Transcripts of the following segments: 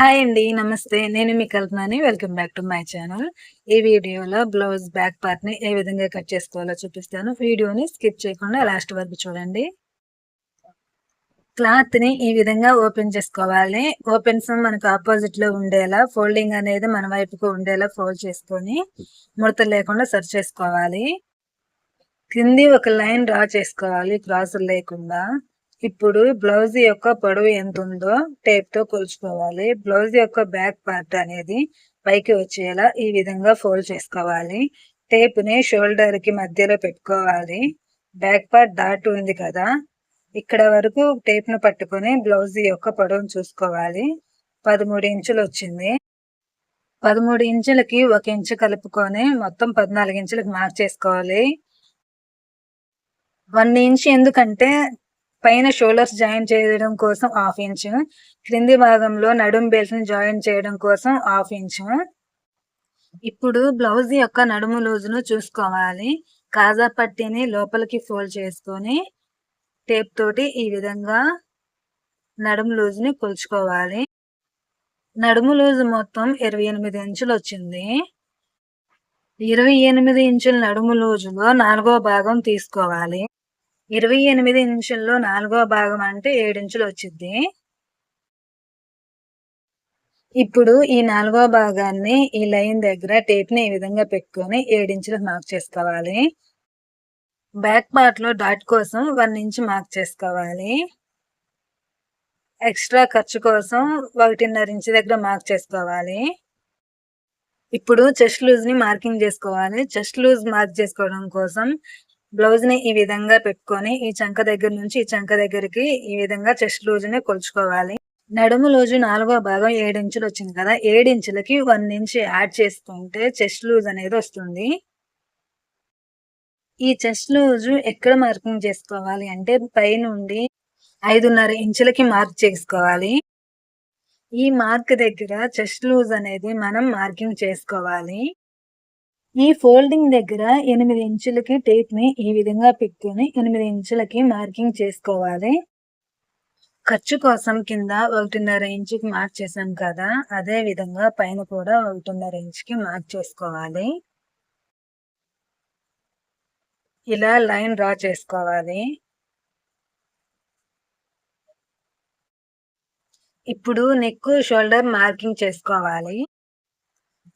Hi అండి. నమస్తే. నేను మీ కల్పనని. Welcome back to my channel. ఈ వీడియోలో బ్లౌజ్ బ్యాక్ పార్ట్‌ని ఏ విధంగా కట్ చేసుకోవాలో చూపిస్తాను. వీడియోని స్కిప్ చేయకుండా లాస్ట్ వరకు చూడండి. క్లాత్‌ని ఈ విధంగా ఓపెన్ చేసుకోవాలి. ఓపెన్స్ మనకు ఆపోజిట్‌లో ఉండేలా ఫోల్డింగ్ అనేది మన వైపుకు ఉండేలా ఫోల్డ్ చేసుకొని ముడతలు లేకుండా సరి చేసుకోవాలి. కింది ఒక లైన్ డ్రా చేసుకోవాలి క్రాసులు లేకుండా. ఇప్పుడు బ్లౌజ్ యొక్క పొడవు ఎంత ఉందో టేప్ తో కొలుచుకోవాలి. బ్లౌజ్ యొక్క బ్యాక్ పార్ట్ అనేది పైకి వచ్చేలా ఈ విధంగా ఫోల్డ్ చేసుకోవాలి. టేప్ ని షోల్డర్ కి మధ్యలో పెట్టుకోవాలి. బ్యాక్ పార్ట్ డాట్ ఉంది కదా, ఇక్కడ వరకు టేప్ ను పట్టుకొని బ్లౌజ్ యొక్క పొడవును చూసుకోవాలి. 13 ఇంచులు వచ్చింది. 13 ఇంచులకి 1 ఇంచు కలుపుకొని మొత్తం 14 ఇంచులకు మార్క్ చేసుకోవాలి. 1 ఇంచ్ ఎందుకంటే పైన షోల్డర్స్ జాయిన్ చేయడం కోసం 1/2 ఇంచు, క్రింది భాగంలో నడుం బెల్ట్ ని జాయిన్ చేయడం కోసం 1/2 ఇంచు. ఇప్పుడు బ్లౌజ్ యొక్క నడుము లూజును చూసుకోవాలి. కాజా పట్టీని లోపలికి ఫోల్డ్ చేసుకొని టేప్ తోటి ఈ విధంగా నడుము లూజుని కొలుచుకోవాలి. నడుము లూజు మొత్తం 28 ఇంచులు వచ్చింది. 28 ఇంచుల నడుము లూజులో 4వ భాగం తీసుకోవాలి. 28 ఇంచుల్లో 4వ భాగం అంటే 7 ఇంచులు వచ్చింది. ఇప్పుడు ఈ 4వ భాగాన్ని ఈ లైన్ దగ్గర టేప్ ని ఈ విధంగా పెట్టుకొని 7 ఇంచులకు మార్క్ చేసుకోవాలి. బ్యాక్ పార్ట్ లో డాట్ కోసం 1 ఇంచ్ మార్క్ చేసుకోవాలి. ఎక్స్ట్రా ఖర్చు కోసం 1.5 ఇంచ్ దగ్గర మార్క్ చేసుకోవాలి. ఇప్పుడు చెస్ట్ లూజ్ ని మార్కింగ్ చేసుకోవాలి. చెస్ట్ లూజ్ మార్క్ చేసుకోవడం కోసం బ్లౌజ్ ని ఈ విధంగా పెట్టుకొని ఈ చంక దగ్గర నుంచి ఈ చంక దగ్గరికి ఈ విధంగా చెస్ట్ లూజ్ ని కొలుచుకోవాలి. నడుము లూజు 4వ భాగం 7 ఇంచులు వచ్చింది కదా, 7 ఇంచులకి 1 ఇంచ్ యాడ్ చేసుకుంటే చెస్ట్ లూజ్ అనేది వస్తుంది. ఈ చెస్ట్ లూజు ఎక్కడ మార్కింగ్ చేసుకోవాలి అంటే పై నుండి 5.5 ఇంచులకి మార్క్ చేసుకోవాలి. ఈ మార్క్ దగ్గర చెస్ట్ లూజ్ అనేది మనం మార్కింగ్ చేసుకోవాలి. ఈ ఫోల్డింగ్ దగ్గర 8 ఇంచులకి టేప్ ని ఈ విధంగా పెట్టుకొని 8 ఇంచులకి మార్కింగ్ చేసుకోవాలి. ఖర్చు కోసం కింద 1.5 ఇంచుకి మార్క్ చేసాం కదా, అదే విధంగా పైన కూడా 1.5 ఇంచుకి మార్క్ చేసుకోవాలి. ఇలా లైన్ డ్రా చేసుకోవాలి. ఇప్పుడు నెక్ షోల్డర్ మార్కింగ్ చేసుకోవాలి.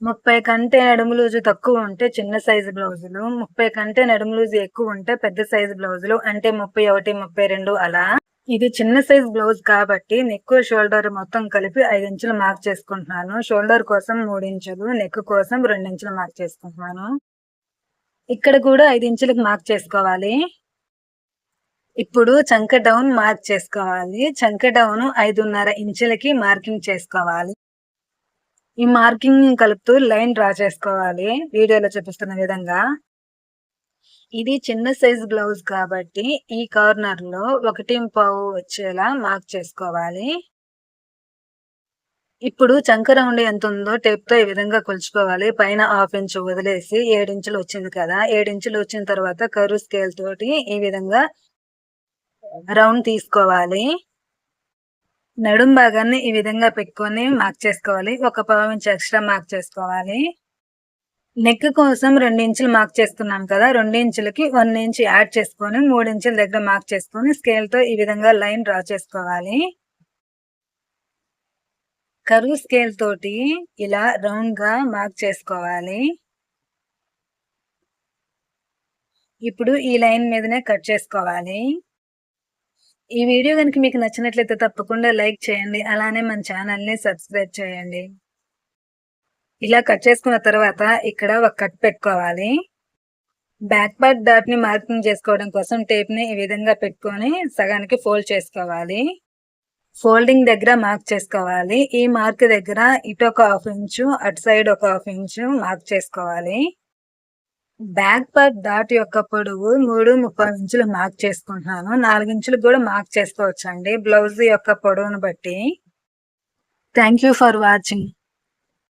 30 కంటే నడుము లూజు తక్కువ ఉంటే చిన్న సైజు బ్లౌజులు, 30 కంటే నడుము లూజు ఎక్కువ ఉంటే పెద్ద సైజు బ్లౌజులు, అంటే 31, 32 అలా. ఇది చిన్న సైజ్ బ్లౌజ్ కాబట్టి నెక్ షోల్డర్ మొత్తం కలిపి 5 ఇంచులు మార్క్ చేసుకుంటున్నాను. షోల్డర్ కోసం 3 ఇంచులు, నెక్ కోసం 2 ఇంచులు మార్క్ చేసుకుంటున్నాను. ఇక్కడ కూడా 5 ఇంచులకు మార్క్ చేసుకోవాలి. ఇప్పుడు చంక డౌన్ మార్క్ చేసుకోవాలి. చంక డౌన్ 5.5 ఇంచులకి మార్కింగ్ చేసుకోవాలి. ఈ మార్కింగ్ కలుపుతూ లైన్ డ్రా చేసుకోవాలి వీడియోలో చూపిస్తున్న విధంగా. ఇది చిన్న సైజ్ బ్లౌజ్ కాబట్టి ఈ కార్నర్ లో 1.5 వచ్చేలా మార్క్ చేసుకోవాలి. ఇప్పుడు చంక రౌండ్ ఎంత ఉందో టేప్ తో ఈ విధంగా కొలుచుకోవాలి. పైన 1/2 ఇంచు వదిలేసి 7 ఇంచులు వచ్చింది కదా, 7 ఇంచులు వచ్చిన తర్వాత కర్వ్ స్కేల్ తోటి ఈ విధంగా రౌండ్ తీసుకోవాలి. నడుం భాగాన్ని ఈ విధంగా పెట్టుకొని మార్క్ చేసుకోవాలి. 1/4 ఇంచ్ ఎక్స్ట్రా మార్క్ చేసుకోవాలి. నెక్ కోసం 2 ఇంచులు మార్క్ చేసుకున్నాం కదా, 2 ఇంచులకి 1 ఇంచ్ యాడ్ చేసుకొని 3 ఇంచుల దగ్గర మార్క్ చేసుకొని స్కేల్ తో ఈ విధంగా లైన్ డ్రా చేసుకోవాలి. కర్వ్ స్కేల్ తోటి ఇలా రౌండ్ గా మార్క్ చేసుకోవాలి. ఇప్పుడు ఈ లైన్ మీదనే కట్ చేసుకోవాలి. ఈ వీడియో కనుక మీకు నచ్చినట్లయితే తప్పకుండా లైక్ చేయండి. అలానే మన ఛానల్ ని సబ్స్క్రైబ్ చేయండి. ఇలా కట్ చేసుకున్న తర్వాత ఇక్కడ ఒక కట్ పెట్టుకోవాలి. బ్యాక్ పార్ట్ డాట్ ని మార్కింగ్ చేసుకోవడం కోసం టేప్ ని ఈ విధంగా పెట్టుకొని సగానికి ఫోల్డ్ చేసుకోవాలి. ఫోల్డింగ్ దగ్గర మార్క్ చేసుకోవాలి. ఈ మార్క్ దగ్గర ఇటు ఒక 1/2 ఇంచు, అటు సైడ్ ఒక 1/2 ఇంచు మార్క్ చేసుకోవాలి. బ్యాక్ పార్ట్ డాట్ యొక్క పొడవు 3.30 ఇంచులు మార్క్ చేసుకుంటున్నాను. 4 ఇంచులు కూడా మార్క్ చేసుకోవచ్చండి బ్లౌజ్ యొక్క పొడవును బట్టి. Thank you for watching.